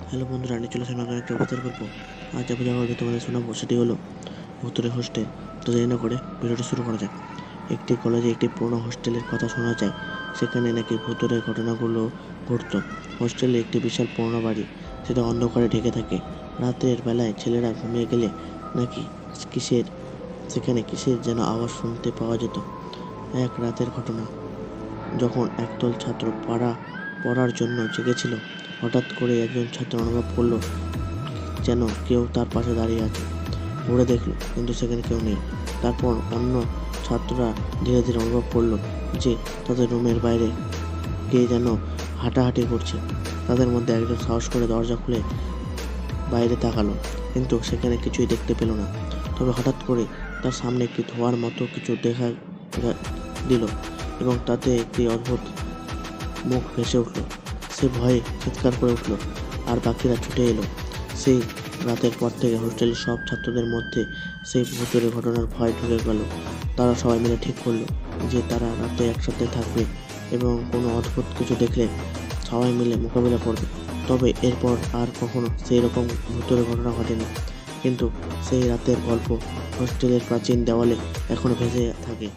Hello বন্ধুরা, আমি চলে আসলাম একটা ভূতের গল্প। আজ আমি যা গল্প তোমাদের শোনাবো সেটি হলো ভূতুরে হোস্টেল। তো দেরি না করে ভিডিওটি শুরু করা যাক। একটি কলেজে একটি পুরনো হোস্টেলের কথা শোনা যায়। সেখানে নাকি ভূতুরে ঘটনাগুলো ঘটতো। হোস্টেলে একটি বিশাল পুরনো বাড়ি, সেটা অন্ধকারে ঢেকে থাকে। রাতের বেলায় ছেলেরা ঘুমিয়ে গেলে নাকি কিসের কিসের যেন আওয়াজ শুনতে পাওয়া যেত। এক রাতের ঘটনা, যখন একদল ছাত্র পড়ার জন্য জেগেছিল, হঠাৎ করে একজন ছাত্র অনুভব করলো যেন কেউ তার পাশে দাঁড়িয়ে আছে। ঘুরে দেখলো, কিন্তু সেখানে কেউ নেই। তারপর অন্য ছাত্ররা ধীরে ধীরে অনুভব করলো যে তাদের রুমের বাইরে কে যেন হাঁটাহাঁটি করছে। তাদের মধ্যে একজন সাহস করে দরজা খুলে বাইরে তাকালো, কিন্তু সেখানে কিছুই দেখতে পেল না। তবে হঠাৎ করে তার সামনে একটি ধোঁয়ার মতো কিছু দেখা দিল, এবং তাতে একটি অদ্ভুত মুখ ভেসে উঠল। সে ভয়ে চিৎকার করে উঠল, আর বাকিরা ছুটে এলো। সেই রাতের পর থেকে হোস্টেলের সব ছাত্রদের মধ্যে সেই ভূতের ঘটনার ভয় ঢুকে গেল। তারা সবাই মিলে ঠিক করলো যে তারা রাতে একসাথে থাকবে এবং কোনো অদ্ভুত কিছু দেখলে সবাই মিলে মোকাবিলা করবে। তবে এরপর আর কখনো সেই রকম ভূতের ঘটনা ঘটেনি, কিন্তু সেই রাতের গল্প হোস্টেলের প্রাচীন দেওয়ালে এখনো ভেসে থাকে।